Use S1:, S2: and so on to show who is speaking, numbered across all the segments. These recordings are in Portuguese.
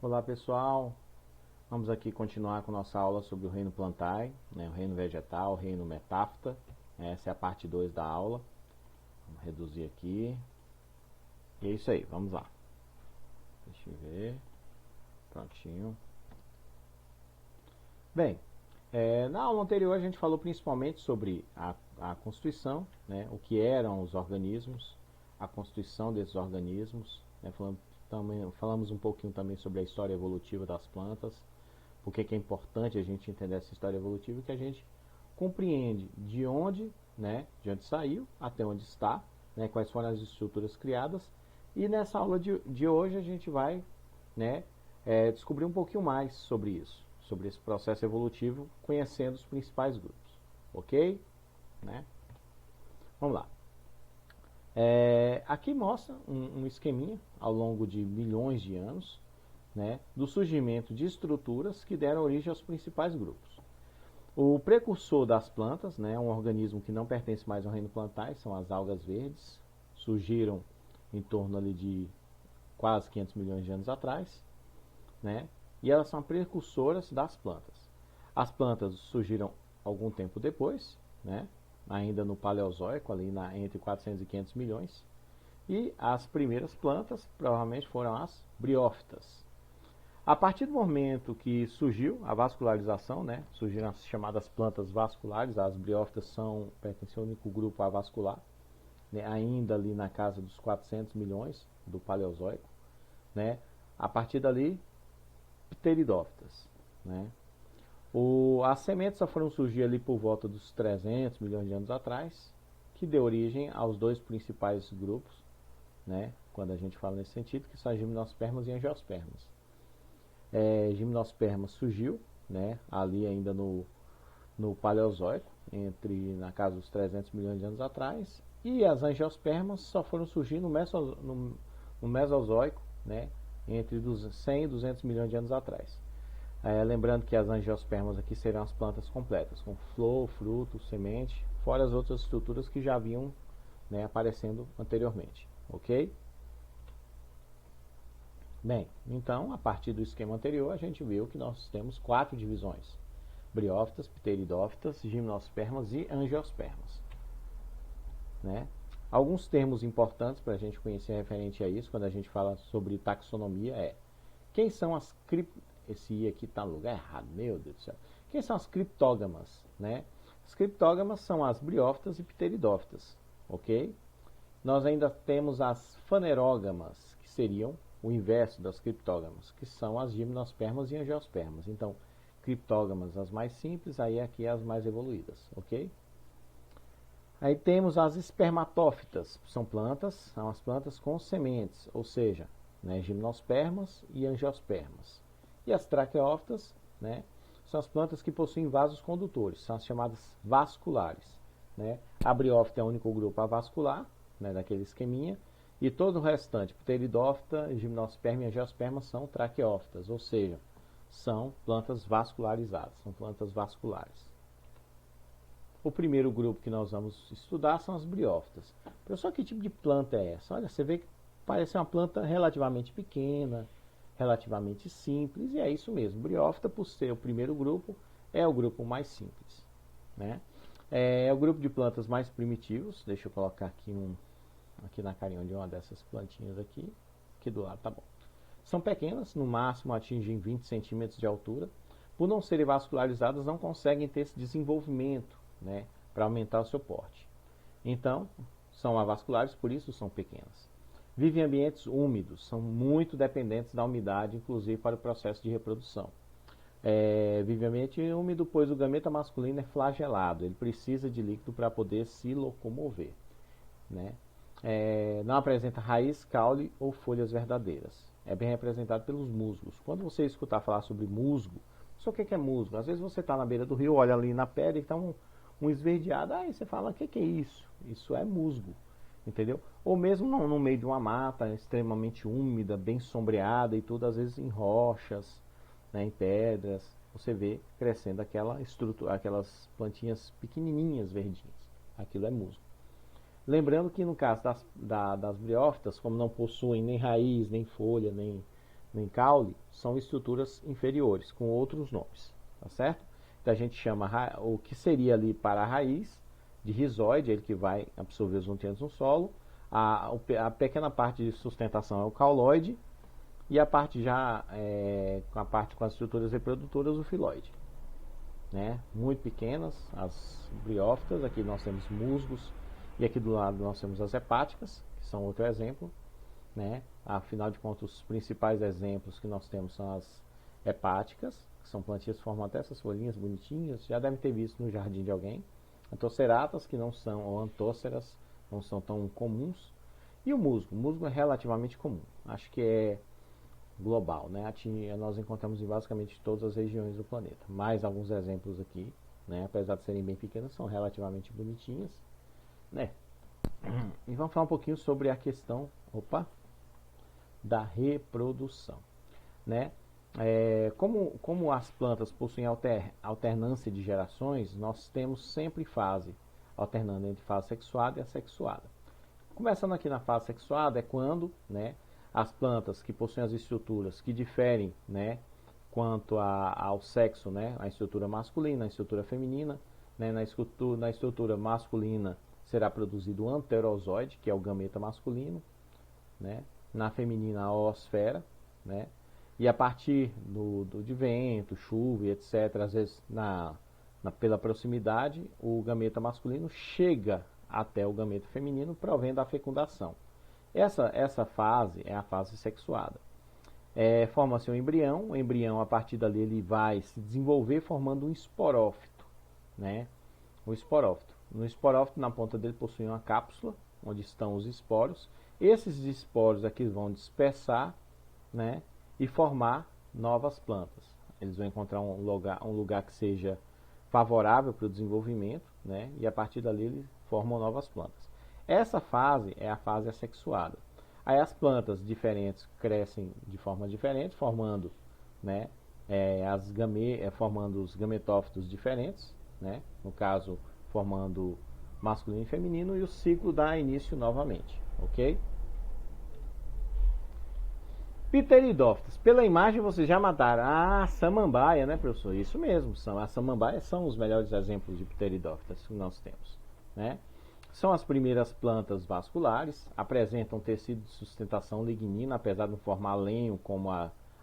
S1: Olá pessoal, vamos aqui continuar com nossa aula sobre o reino plantae, o reino vegetal, o reino metáfita. Essa é a parte 2 da aula. Vamos reduzir aqui. E é isso aí, vamos lá. Deixa eu ver. Prontinho. Bem, na aula anterior a gente falou principalmente sobre a constituição, o que eram os organismos, a constituição desses organismos, falamos um pouquinho também sobre a história evolutiva das plantas, porque que é importante a gente entender essa história evolutiva, que a gente compreende de onde saiu até onde está, quais foram as estruturas criadas, e nessa aula de hoje a gente vai descobrir um pouquinho mais sobre isso, sobre esse processo evolutivo, conhecendo os principais grupos, ok? Vamos lá. Aqui mostra um esqueminha ao longo de milhões de anos, do surgimento de estruturas que deram origem aos principais grupos. O precursor das plantas, um organismo que não pertence mais ao reino plantae, são as algas verdes, surgiram em torno ali de quase 500 milhões de anos atrás, e elas são precursoras das plantas. As plantas surgiram algum tempo depois, ainda no Paleozoico, ali entre 400 e 500 milhões, e as primeiras plantas provavelmente foram as briófitas. A partir do momento que surgiu a vascularização, surgiram as chamadas plantas vasculares, as briófitas pertencem ao único grupo avascular, ainda ali na casa dos 400 milhões do Paleozoico, a partir dali, pteridófitas, As sementes só foram surgir ali por volta dos 300 milhões de anos atrás, que deu origem aos dois principais grupos, quando a gente fala nesse sentido, que são as gimnospermas e angiospermas. Gimnospermas surgiu ali ainda no Paleozoico, na casa dos 300 milhões de anos atrás, e as angiospermas só foram surgir no Mesozoico, entre 100 e 200 milhões de anos atrás. Lembrando que as angiospermas aqui serão as plantas completas, com flor, fruto, semente, fora as outras estruturas que já vinham aparecendo anteriormente, ok? Bem, então, a partir do esquema anterior, a gente viu que nós temos 4 divisões: briófitas, pteridófitas, gimnospermas e angiospermas. Alguns termos importantes para a gente conhecer referente a isso, quando a gente fala sobre taxonomia, quem são as Esse I aqui está no lugar errado, meu Deus do céu. Quem são as criptógamas? As criptógamas são as briófitas e pteridófitas, ok? Nós ainda temos as fanerógamas, que seriam o inverso das criptógamas, que são as gimnospermas e angiospermas. Então, criptógamas as mais simples, aí aqui as mais evoluídas, ok? Aí temos as espermatófitas, são as plantas com sementes, ou seja, gimnospermas e angiospermas. E as traqueófitas, são as plantas que possuem vasos condutores, são as chamadas vasculares. A briófita é o único grupo avascular, daquele esqueminha, e todo o restante, pteridófita, gimnosperma e angiosperma, são traqueófitas, ou seja, são plantas vascularizadas, são plantas vasculares. O primeiro grupo que nós vamos estudar são as briófitas. Pessoal, que tipo de planta é essa? Olha, você vê que parece uma planta relativamente pequena, relativamente simples, e é isso mesmo. Briófita, por ser o primeiro grupo, é o grupo mais simples. É o grupo de plantas mais primitivos. Deixa eu colocar aqui na carinha de uma dessas plantinhas aqui do lado, tá bom. São pequenas, no máximo atingem 20 centímetros de altura. Por não serem vascularizadas, não conseguem ter esse desenvolvimento para aumentar o seu porte. Então, são avasculares, por isso são pequenas. Vivem em ambientes úmidos, são muito dependentes da umidade, inclusive para o processo de reprodução. Vive em ambiente úmido, pois o gameta masculino é flagelado, ele precisa de líquido para poder se locomover. Não apresenta raiz, caule ou folhas verdadeiras. É bem representado pelos musgos. Quando você escutar falar sobre musgo, só o que é musgo? Às vezes você está na beira do rio, olha ali na pedra e está um esverdeado, aí você fala, o que é isso? Isso é musgo, entendeu? Ou mesmo no meio de uma mata extremamente úmida, bem sombreada e tudo, às vezes em rochas, em pedras, você vê crescendo aquelas plantinhas pequenininhas verdinhas. Aquilo é musgo. Lembrando que no caso das briófitas, como não possuem nem raiz, nem folha, nem em caule são estruturas inferiores, com outros nomes, tá certo? Então a gente chama o que seria ali para a raiz de rizoide, ele que vai absorver os nutrientes no solo. A pequena parte de sustentação é o cauloide, e a parte já com as estruturas reprodutoras, o filoide, né? Muito pequenas as briófitas. Aqui nós temos musgos, e aqui do lado nós temos as hepáticas, que são outro exemplo, né? Afinal de contas, os principais exemplos que nós temos são as hepáticas, que são plantinhas que formam até essas folhinhas bonitinhas, já devem ter visto no jardim de alguém. Antoceratas, que não são, ou antóceras, não são tão comuns. E o musgo é relativamente comum, acho que é global, né? Nós encontramos em basicamente todas as regiões do planeta. Mais alguns exemplos aqui, né? Apesar de serem bem pequenas, são relativamente bonitinhas, né? E vamos falar um pouquinho sobre a questão, da reprodução, né? Como as plantas possuem alternância de gerações, nós temos sempre fase alternando entre fase sexuada e assexuada. Começando aqui na fase sexuada é quando, né, as plantas que possuem as estruturas que diferem, né, quanto ao sexo, né, a estrutura masculina, a estrutura feminina, né, na estrutura masculina será produzido o anterozoide, que é o gameta masculino, né, na feminina a oosfera, né, e a partir de vento, chuva, etc., às vezes pela proximidade, o gameta masculino chega até o gameta feminino, provendo a fecundação. Essa fase é a fase sexuada. Forma-se um embrião. O embrião, a partir dali, ele vai se desenvolver formando um esporófito, né? O esporófito. No esporófito, na ponta dele, possui uma cápsula, onde estão os esporos. Esses esporos aqui vão dispersar, né, e formar novas plantas. Eles vão encontrar um lugar que seja favorável para o desenvolvimento, né, e a partir dali eles formam novas plantas. Essa fase é a fase assexuada. Aí as plantas diferentes crescem de forma diferente, formando, né, formando os gametófitos diferentes, né, no caso formando masculino e feminino, e o ciclo dá início novamente, ok? Pteridófitas. Pela imagem vocês já mataram. Ah, samambaia, né, professor? Isso mesmo. As samambaias são os melhores exemplos de pteridófitas que nós temos, né? São as primeiras plantas vasculares, apresentam tecido de sustentação lignina, apesar de não formar lenho como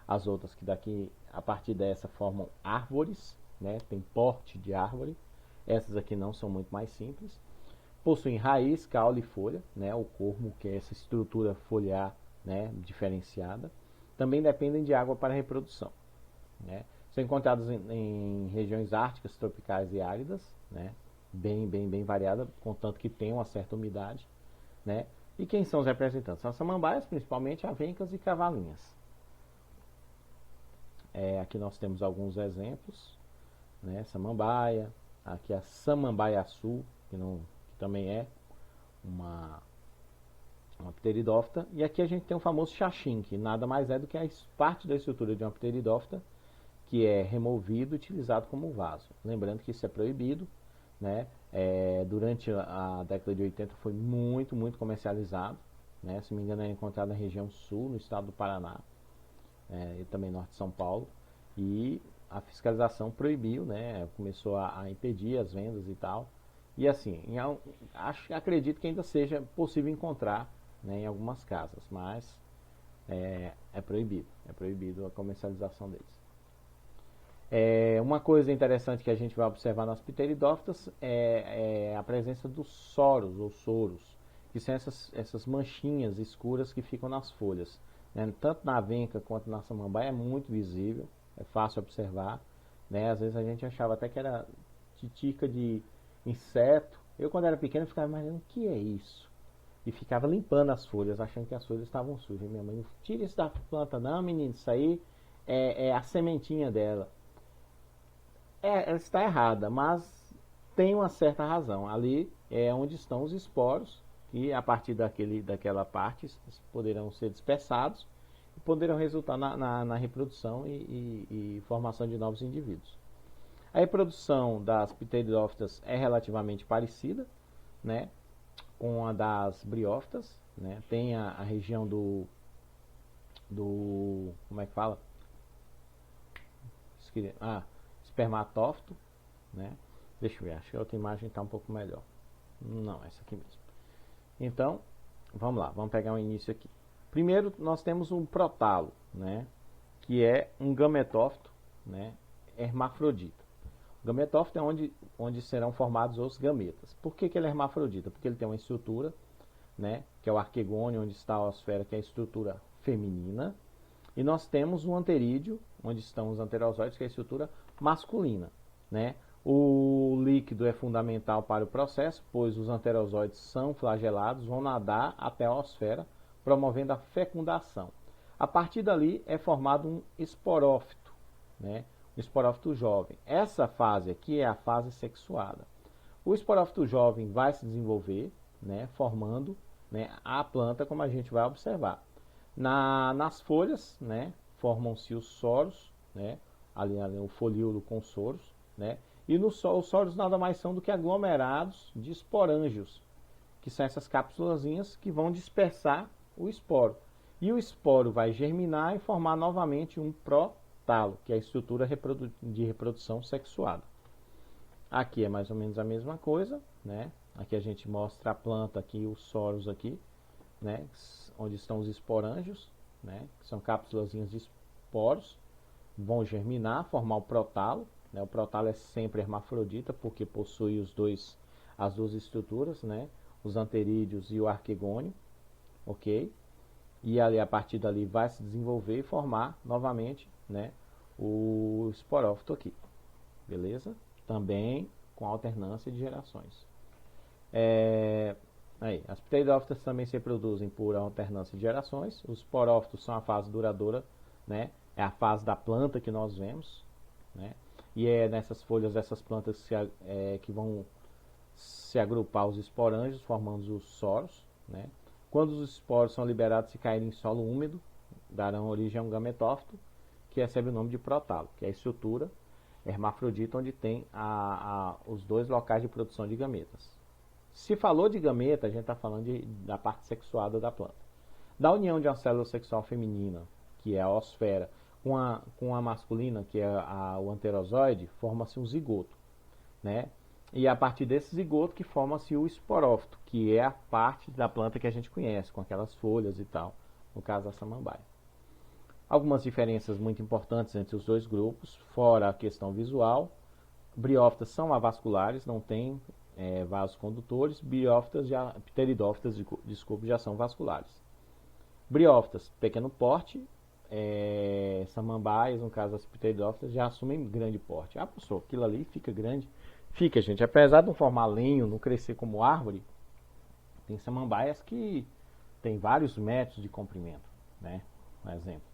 S1: as outras, que daqui, a partir dessa, formam árvores, né? Tem porte de árvore. Essas aqui não, são muito mais simples. Possuem raiz, caule e folha, né? O cormo, que é essa estrutura foliar, né, diferenciada. Também dependem de água para a reprodução, né? São encontrados em regiões árticas, tropicais e áridas, né? Bem variada, contanto que tenham uma certa umidade, né? E quem são os representantes? São as samambaias, principalmente avencas e cavalinhas. Aqui nós temos alguns exemplos, né? Samambaia, aqui a samambaia-açu, que também é uma pteridófita, e aqui a gente tem o famoso xaxim, que nada mais é do que a parte da estrutura de uma pteridófita que é removido e utilizado como vaso. Lembrando que isso é proibido, né? Durante a década de 80 foi muito comercializado, né? Se não me engano é encontrado na região sul, no estado do Paraná, e também norte de São Paulo, e a fiscalização proibiu, né? Começou a impedir as vendas e tal, e assim, acredito que ainda seja possível encontrar, né, em algumas casas, mas é proibido a comercialização deles. Uma coisa interessante que a gente vai observar nas pteridófitas é a presença dos soros ou soros, que são essas manchinhas escuras que ficam nas folhas, né? Tanto na avenca quanto na samambaia é muito visível, é fácil observar, né? Às vezes a gente achava até que era titica de inseto. Eu, quando era pequeno, ficava imaginando o que é isso, e ficava limpando as folhas, achando que as folhas estavam sujas. Minha mãe: não tira isso da planta não, menino, isso aí é a sementinha dela. Ela está errada, mas tem uma certa razão. Ali é onde estão os esporos, que a partir daquela parte poderão ser dispersados e poderão resultar na reprodução e formação de novos indivíduos. A reprodução das pteridófitas é relativamente parecida, né, com a das briófitas, né? Tem a região do como é que fala? Espermatófito, né? Deixa eu ver, acho que a outra imagem está um pouco melhor. Não, essa aqui mesmo. Então, vamos lá, vamos pegar um início aqui. Primeiro, nós temos um protalo, né? Que é um gametófito, né? Hermafrodita. O gametófito é onde serão formados os gametas. Por que ele é hermafrodita? Porque ele tem uma estrutura, né? Que é o arquegônio, onde está a osfera, que é a estrutura feminina. E nós temos o anterídeo, onde estão os anterozoides, que é a estrutura masculina, né? O líquido é fundamental para o processo, pois os anterozoides são flagelados, vão nadar até a osfera, promovendo a fecundação. A partir dali é formado um esporófito, né? Um esporófito jovem. Essa fase aqui é a fase sexuada. O esporófito jovem vai se desenvolver, né? Formando, né, a planta, como a gente vai observar. Nas folhas, né, formam-se os soros, né, ali o folíolo com soros, né, e os soros nada mais são do que aglomerados de esporângios, que são essas cápsulazinhas que vão dispersar o esporo. E o esporo vai germinar e formar novamente um protalo, que é a estrutura de reprodução sexuada. Aqui é mais ou menos a mesma coisa, né? Aqui a gente mostra a planta aqui, os soros aqui, né? Onde estão os esporângios, né? Que são cápsulazinhas de esporos, vão germinar, formar o protalo, né? O protalo é sempre hermafrodita porque possui as duas estruturas, né? Os anterídeos e o arquegônio, ok? E ali, a partir dali vai se desenvolver e formar novamente, né, o esporófito aqui, beleza? Também com alternância de gerações. As pteridófitas também se reproduzem por alternância de gerações. Os esporófitos são a fase duradoura, né? É a fase da planta que nós vemos, né? E é nessas folhas dessas plantas que vão se agrupar os esporângios, formando os soros, né? Quando os esporos são liberados e caírem em solo úmido, darão origem a um gametófito, que recebe o nome de protalo, que é a estrutura hermafrodita onde tem os dois locais de produção de gametas. Se falou de gameta, a gente está falando da parte sexuada da planta. Da união de uma célula sexual feminina, que é a osfera, com a masculina, que é o anterozoide, forma-se um zigoto, né? E a partir desse zigoto que forma-se o esporófito, que é a parte da planta que a gente conhece, com aquelas folhas e tal, no caso da samambaia. Algumas diferenças muito importantes entre os dois grupos, fora a questão visual. Briófitas são avasculares, não têm vasos condutores. Pteridófitas, desculpe, já são vasculares. Briófitas, pequeno porte. Samambaias, no caso das pteridófitas, já assumem grande porte. Ah, professor, aquilo ali fica grande. Fica, gente. Apesar de não formar lenho, não crescer como árvore, tem samambaias que tem vários metros de comprimento, né? Um exemplo.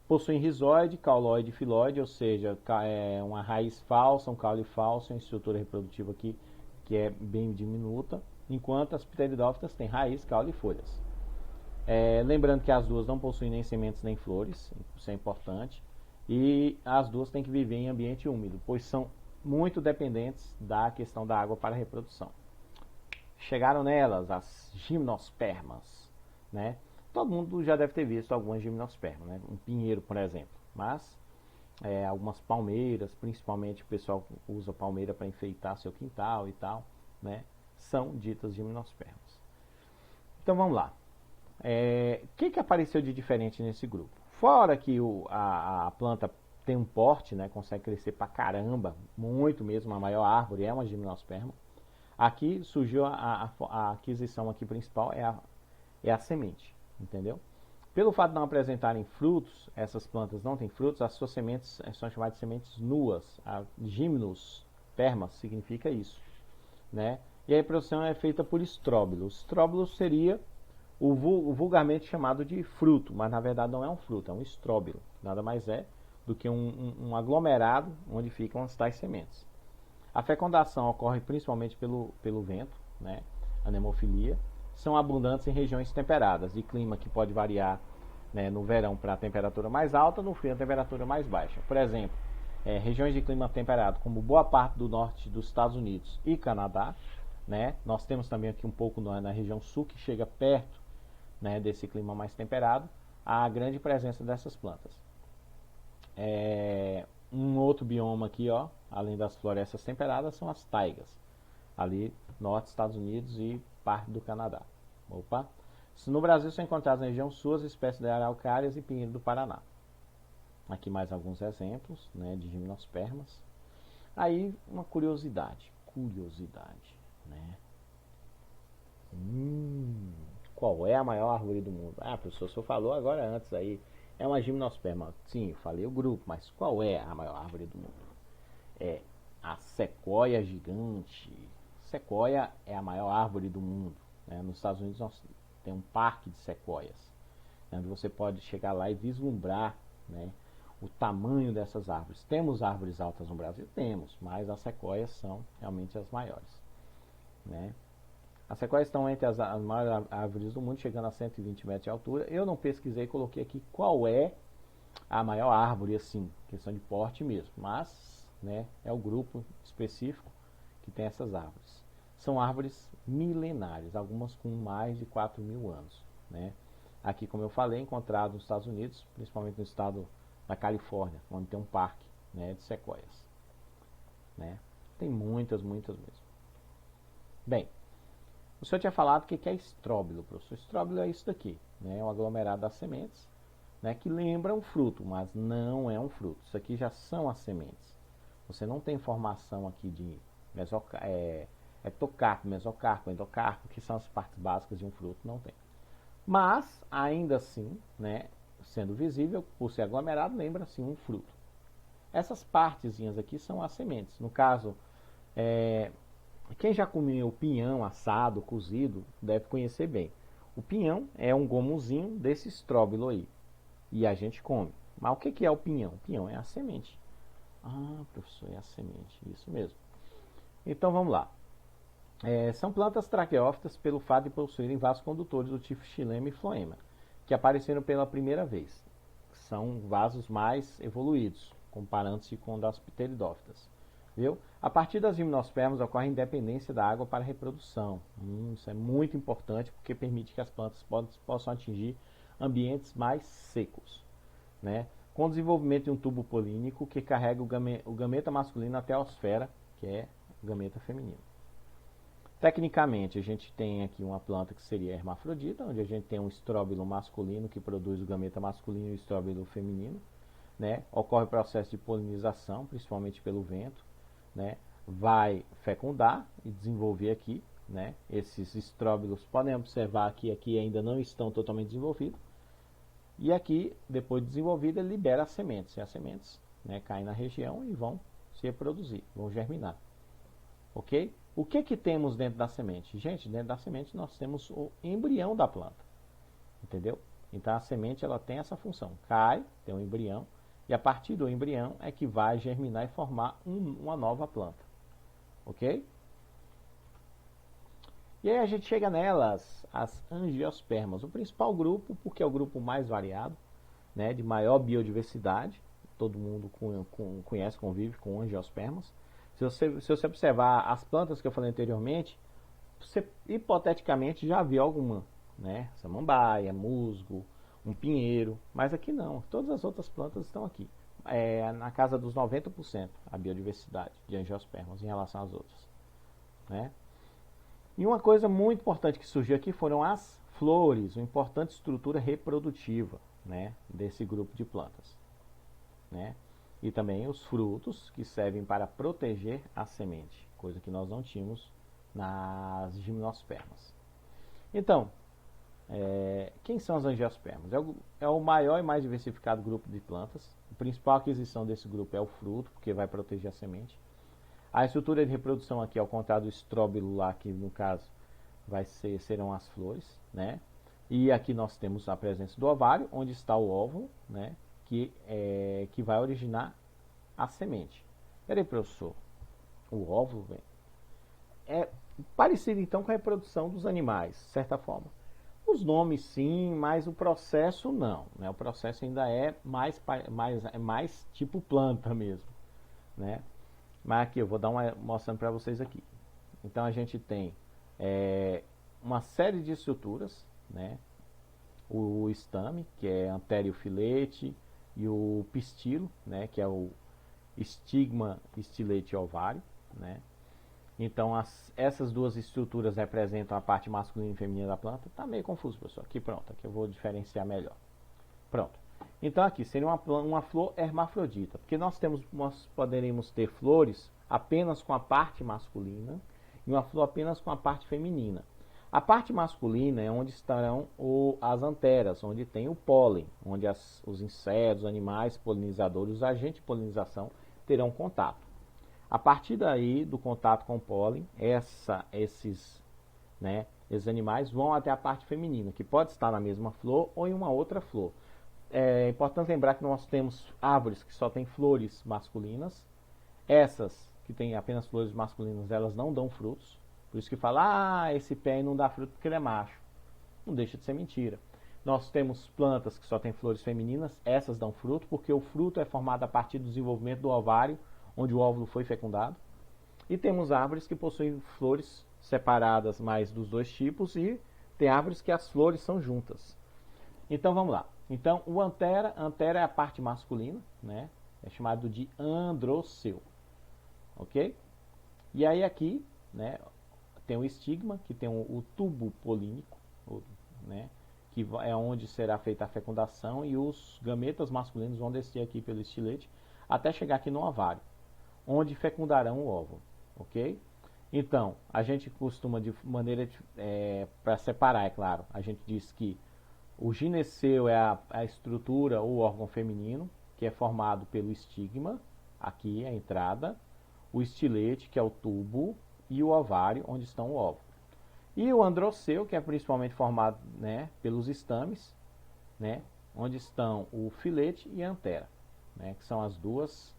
S1: Possuem rizóide, cauloide e filóide, ou seja, uma raiz falsa, um caule falso, uma estrutura reprodutiva aqui que é bem diminuta, enquanto as pteridófitas têm raiz, caule e folhas. Lembrando que as duas não possuem nem sementes nem flores, isso é importante, e as duas têm que viver em ambiente úmido, pois são muito dependentes da questão da água para a reprodução. Chegaram nelas as gimnospermas, né? Todo mundo já deve ter visto algumas gimnospermas, né? Um pinheiro, por exemplo, mas algumas palmeiras, principalmente o pessoal usa palmeira para enfeitar seu quintal e tal, né? São ditas gimnospermas. Então vamos lá. Que apareceu de diferente nesse grupo? Fora que a planta tem um porte, né, consegue crescer pra caramba, muito mesmo, a maior árvore é uma gimnosperma. Aqui surgiu a aquisição aqui principal, é a semente, entendeu? Pelo fato de não apresentarem frutos, essas plantas não têm frutos, as suas sementes são chamadas de sementes nuas. A gimnosperma significa isso, né? E a reprodução é feita por estróbilos. Estróbilos seria o vulgarmente chamado de fruto, mas na verdade não é um fruto, é um estróbilo. Nada mais é do que um aglomerado onde ficam as tais sementes. A fecundação ocorre principalmente pelo vento, né? Anemofilia. São abundantes em regiões temperadas, de clima que pode variar, né, no verão para a temperatura mais alta, no frio a temperatura mais baixa. Por exemplo, regiões de clima temperado, como boa parte do norte dos Estados Unidos e Canadá, né? Nós temos também aqui um pouco na região sul, que chega perto, né, desse clima mais temperado. a grande presença dessas plantas. Um outro bioma aqui, ó, além das florestas temperadas, são as taigas. Ali, norte dos Estados Unidos e parte do Canadá. Opa! No Brasil são encontradas na região sul as espécies de araucárias e pinheiro do Paraná. Aqui mais alguns exemplos, né, de gimnospermas. Aí, uma curiosidade, né? Qual é a maior árvore do mundo? Ah, professor, o senhor falou agora antes aí. É uma gimnosperma. Sim, eu falei o grupo, mas qual é a maior árvore do mundo? É a sequoia gigante. Sequoia é a maior árvore do mundo. Né? Nos Estados Unidos nós tem um parque de sequoias, né, onde você pode chegar lá e vislumbrar, né, o tamanho dessas árvores. Temos árvores altas no Brasil? Temos, mas as sequoias são realmente as maiores. Né? As sequoias estão entre as maiores árvores do mundo, chegando a 120 metros de altura. Eu não pesquisei e coloquei aqui qual é a maior árvore, assim, questão de porte mesmo, mas, né, é o grupo específico que tem essas árvores. São árvores milenares, algumas com mais de 4.000 anos. Né? Aqui, como eu falei, encontrado nos Estados Unidos, principalmente no estado da Califórnia, onde tem um parque, né, de sequoias. Né? Tem muitas mesmo. Bem, o senhor tinha falado que é estróbilo, professor. Estróbilo é isso daqui, né? É um aglomerado das sementes, né, que lembra um fruto, mas não é um fruto. Isso aqui já são as sementes. Você não tem formação aqui de etocarpo, mesocarpo, endocarpo, que são as partes básicas de um fruto, não tem. Mas, ainda assim, né, sendo visível, por ser aglomerado, lembra sim um fruto. Essas partezinhas aqui são as sementes. No caso, quem já comeu pinhão assado, cozido, deve conhecer bem. O pinhão é um gomozinho desse estróbilo aí. E a gente come. Mas o que é o pinhão? O pinhão é a semente. Ah, professor, é a semente. Isso mesmo. Então vamos lá. São plantas traqueófitas pelo fato de possuírem vasos condutores do tipo xilema e floema, que apareceram pela primeira vez. São vasos mais evoluídos, comparando-se com das pteridófitas. Viu? A partir das gimnospermas ocorre a independência da água para a reprodução. Isso é muito importante porque permite que as plantas possam atingir ambientes mais secos. Né? Com o desenvolvimento de um tubo polínico que carrega o gameta masculino até a osfera, que é o gameta feminino. Tecnicamente, a gente tem aqui uma planta que seria hermafrodita, onde a gente tem um estróbilo masculino que produz o gameta masculino e o estróbilo feminino. Né? Ocorre o processo de polinização, principalmente pelo vento. Né? Vai fecundar e desenvolver aqui. Né? Esses estróbilos, podem observar que aqui ainda não estão totalmente desenvolvidos. E aqui, depois de desenvolvida, ele libera as sementes. E as sementes, né, caem na região e vão se reproduzir, vão germinar. Ok? O que temos dentro da semente? Gente, dentro da semente nós temos o embrião da planta. Entendeu? Então a semente ela tem essa função. Cai, tem um embrião, e a partir do embrião é que vai germinar e formar uma nova planta. Ok? E aí a gente chega nelas, as angiospermas. O principal grupo, porque é o grupo mais variado, né, de maior biodiversidade. Todo mundo conhece, convive com angiospermas. Se você observar as plantas que eu falei anteriormente, você hipoteticamente já viu alguma, né? Samambaia, musgo, um pinheiro, mas aqui não. Todas as outras plantas estão aqui. Na casa dos 90% a biodiversidade de angiospermas em relação às outras. Né? E uma coisa muito importante que surgiu aqui foram as flores, uma importante estrutura reprodutiva, né, desse grupo de plantas. Né? E também os frutos, que servem para proteger a semente, coisa que nós não tínhamos nas gimnospermas. Então, quem são as angiospermas? É o maior e mais diversificado grupo de plantas. A principal aquisição desse grupo é o fruto, porque vai proteger a semente. A estrutura de reprodução aqui, ao contrário do estróbilo lá, que no caso serão as flores. Né? E aqui nós temos a presença do ovário, onde está o óvulo, né? Que vai originar a semente. Peraí, professor, o óvulo é parecido então com a reprodução dos animais, de certa forma. Os nomes sim, mas o processo não. Né? O processo ainda é mais tipo planta mesmo. Né? Mas aqui eu vou dar mostrando para vocês aqui. Então a gente tem uma série de estruturas, né? o estame, que é antério filete, e o pistilo, né, que é o estigma, estilete e ovário, né? Então essas duas estruturas representam a parte masculina e feminina da planta. Tá meio confuso, pessoal. Aqui pronto, aqui eu vou diferenciar melhor. Pronto. Então aqui seria uma flor hermafrodita, porque nós poderíamos ter flores apenas com a parte masculina e uma flor apenas com a parte feminina. A parte masculina é onde estarão as anteras, onde tem o pólen, onde os insetos, os animais polinizadores, os agentes de polinização terão contato. A partir daí, do contato com o pólen, esses animais vão até a parte feminina, que pode estar na mesma flor ou em uma outra flor. É importante lembrar que nós temos árvores que só têm flores masculinas. Essas que têm apenas flores masculinas, elas não dão frutos. Por isso que fala, esse pé aí não dá fruto porque ele é macho. Não deixa de ser mentira. Nós temos plantas que só têm flores femininas, essas dão fruto, porque o fruto é formado a partir do desenvolvimento do ovário, onde o óvulo foi fecundado. E temos árvores que possuem flores separadas mais dos dois tipos, e tem árvores que as flores são juntas. Então vamos lá. Então o antera é a parte masculina, né? É chamado de androceu. Ok? E aí aqui, né, tem o estigma, que tem o tubo polínico, né, que é onde será feita a fecundação, e os gametas masculinos vão descer aqui pelo estilete até chegar aqui no ovário, onde fecundarão o óvulo, ok? Então, a gente costuma de maneira para separar, é claro, a gente diz que o gineceu é a estrutura ou órgão feminino, que é formado pelo estigma, aqui a entrada, o estilete, que é o tubo, e o ovário, onde estão o óvulo. E o androceu, que é principalmente formado, né, pelos estames, né, onde estão o filete e a antera, né, que são as duas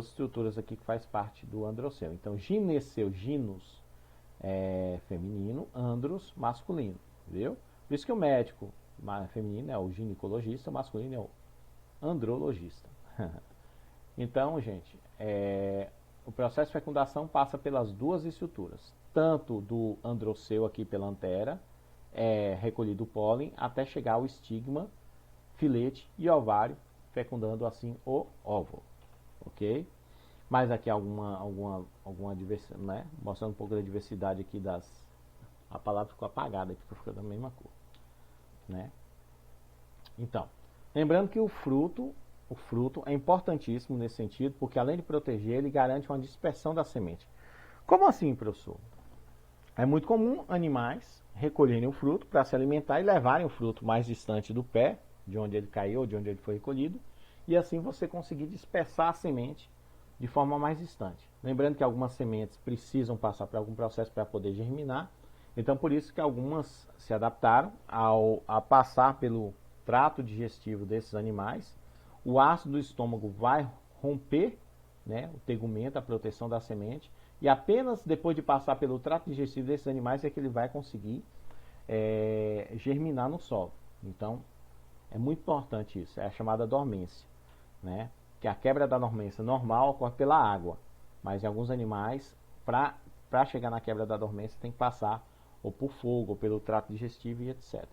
S1: estruturas aqui que faz parte do androceu. Então, gineceu, ginos é feminino, andros masculino, viu? Por isso que o médico feminino é o ginecologista, o masculino é o andrologista. Então, gente, o processo de fecundação passa pelas duas estruturas, tanto do androceu aqui pela antera, recolhido o pólen, até chegar ao estigma, filete e ovário, fecundando assim o óvulo, ok? Mas aqui alguma diversidade, né? Mostrando um pouco da diversidade aqui a palavra ficou apagada, porque ficou da mesma cor, né? Então, lembrando que o fruto é importantíssimo nesse sentido, porque além de proteger, ele garante uma dispersão da semente. Como assim, professor? É muito comum animais recolherem o fruto para se alimentar e levarem o fruto mais distante do pé, de onde ele caiu ou de onde ele foi recolhido, e assim você conseguir dispersar a semente de forma mais distante. Lembrando que algumas sementes precisam passar por algum processo para poder germinar, então por isso que algumas se adaptaram a passar pelo trato digestivo desses animais. O ácido do estômago vai romper, né, o tegumento, a proteção da semente, e apenas depois de passar pelo trato digestivo desses animais é que ele vai conseguir germinar no solo. Então, é muito importante isso, é a chamada dormência, né? Que a quebra da dormência normal ocorre pela água, mas em alguns animais, para chegar na quebra da dormência, tem que passar ou por fogo, ou pelo trato digestivo e etc.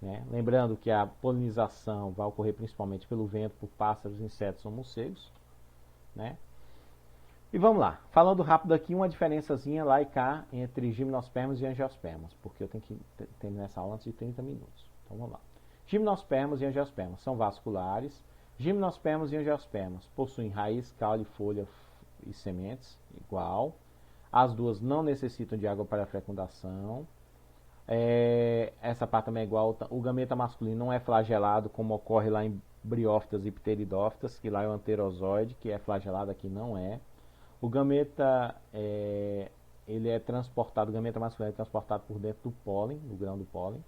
S1: Né? Lembrando que a polinização vai ocorrer principalmente pelo vento, por pássaros, insetos ou morcegos, né? E vamos lá, falando rápido aqui, uma diferençazinha lá e cá entre gimnospermas e angiospermas, porque eu tenho que terminar essa aula antes de 30 minutos. Então vamos lá. Gimnospermas e angiospermas são vasculares. Gimnospermas e angiospermas possuem raiz, caule, folha e sementes igual. As duas não necessitam de água para a fecundação. Essa parte também é igual. O gameta masculino não é flagelado, como ocorre lá em briófitas e pteridófitas, que lá é o anterozoide, que é flagelado, aqui não é. O gameta, ele é transportado, o gameta masculino é transportado por dentro do pólen, do grão do pólen.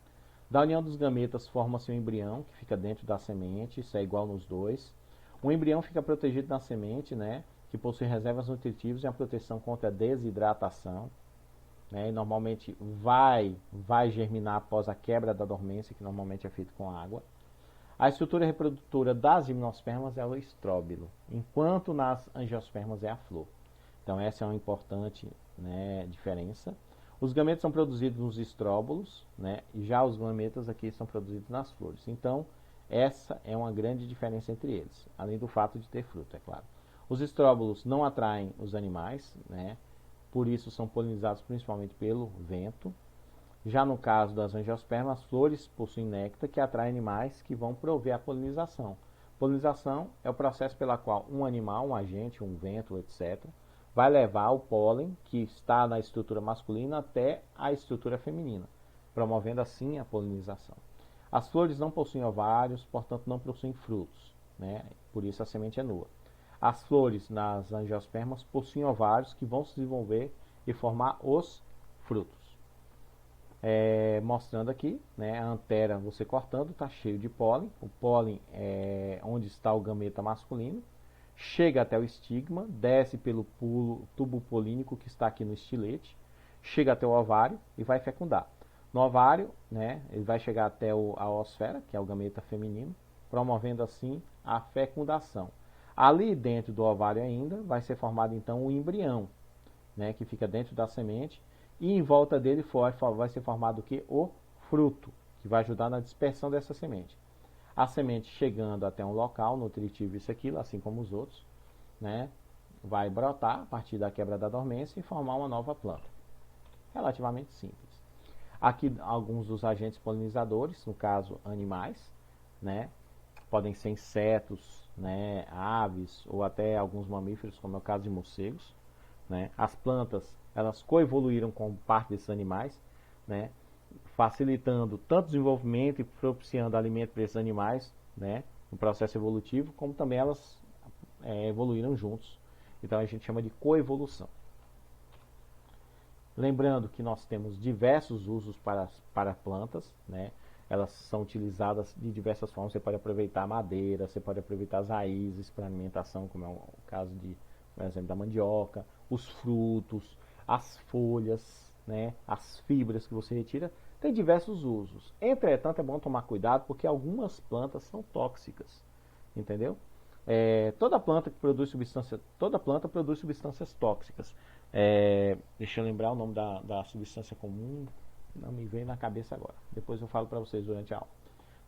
S1: Da união dos gametas forma-se um embrião, que fica dentro da semente, isso é igual nos dois. O embrião fica protegido na semente, né, que possui reservas nutritivas e a proteção contra a desidratação. Né, e normalmente vai germinar após a quebra da dormência, que normalmente é feito com água. A estrutura reprodutora das gimnospermas é o estróbilo, enquanto nas angiospermas é a flor. Então essa é uma importante, né, diferença. Os gametas são produzidos nos estróbolos, né? E já os gametas aqui são produzidos nas flores. Então, essa é uma grande diferença entre eles, além do fato de ter fruto, é claro. Os estróbolos não atraem os animais, né? Por isso são polinizados principalmente pelo vento. Já no caso das angiospermas, as flores possuem néctar que atrai animais que vão prover a polinização. Polinização é o processo pela qual um animal, um agente, um vento, etc., vai levar o pólen que está na estrutura masculina até a estrutura feminina, promovendo assim a polinização. As flores não possuem ovários, portanto não possuem frutos, né? Por isso a semente é nua. As flores nas angiospermas possuem ovários que vão se desenvolver e formar os frutos. Mostrando aqui, né, a antera você cortando, está cheio de pólen. O pólen é onde está o gameta masculino. Chega até o estigma, desce pelo tubo polínico que está aqui no estilete, chega até o ovário e vai fecundar. No ovário, né, ele vai chegar até a oosfera, que é o gameta feminino, promovendo assim a fecundação. Ali dentro do ovário ainda vai ser formado então o embrião, né, que fica dentro da semente, e em volta dele vai ser formado o que? O fruto, que vai ajudar na dispersão dessa semente. A semente chegando até um local nutritivo, isso aqui, assim como os outros, né, vai brotar a partir da quebra da dormência e formar uma nova planta. Relativamente simples. Aqui alguns dos agentes polinizadores, no caso animais, né, podem ser insetos, né, aves ou até alguns mamíferos, como é o caso de morcegos. Né. As plantas, elas coevoluíram com parte desses animais, né, facilitando tanto o desenvolvimento e propiciando alimento para esses animais, né, no processo evolutivo, como também elas evoluíram juntos. Então a gente chama de coevolução. Lembrando que nós temos diversos usos para plantas, né? Elas são utilizadas de diversas formas. Você pode aproveitar a madeira, você pode aproveitar as raízes para alimentação, como é o caso de, por exemplo, da mandioca, os frutos, as folhas, né? As fibras que você retira. Tem diversos usos. Entretanto, é bom tomar cuidado porque algumas plantas são tóxicas, entendeu? Toda planta produz substâncias tóxicas. Deixa eu lembrar o nome da substância comum, não me vem na cabeça agora. Depois eu falo para vocês durante a aula.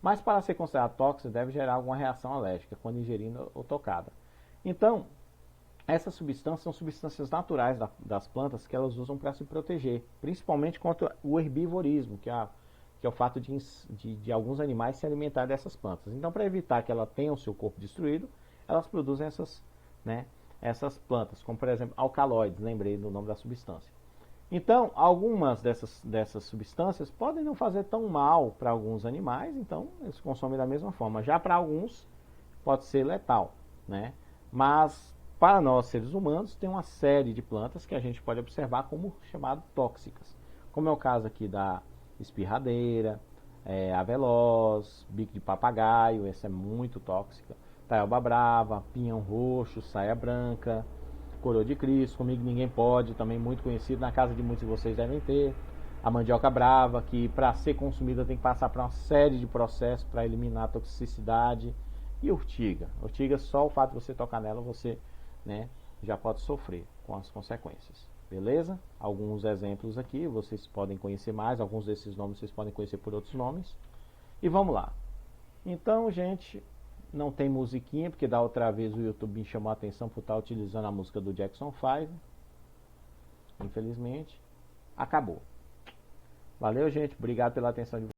S1: Mas para ser considerado tóxico, deve gerar alguma reação alérgica quando ingerida ou tocada. Então, essas substâncias são substâncias naturais das plantas que elas usam para se proteger, principalmente contra o herbivorismo, que é o fato de alguns animais se alimentarem dessas plantas. Então, para evitar que ela tenha o seu corpo destruído, elas produzem essas plantas, como por exemplo alcaloides, lembrei do nome da substância. Então, algumas dessas substâncias podem não fazer tão mal para alguns animais, então eles consomem da mesma forma. Já para alguns pode ser letal, né? Mas para nós seres humanos tem uma série de plantas que a gente pode observar como chamado tóxicas, como é o caso aqui da espirradeira, aveloz, bico de papagaio, essa é muito tóxica. Taioba brava, pinhão roxo, saia branca, coroa de Cristo, comigo ninguém pode, também muito conhecido, na casa de muitos de vocês devem ter. A mandioca brava, que para ser consumida tem que passar por uma série de processos para eliminar a toxicidade. E urtiga. Urtiga, só o fato de você tocar nela, você, né, já pode sofrer com as consequências. Beleza? Alguns exemplos aqui, vocês podem conhecer mais, alguns desses nomes vocês podem conhecer por outros nomes. E vamos lá. Então, gente, não tem musiquinha, porque da outra vez o YouTube me chamou a atenção por estar utilizando a música do Jackson 5. Infelizmente, acabou. Valeu, gente. Obrigado pela atenção de vocês.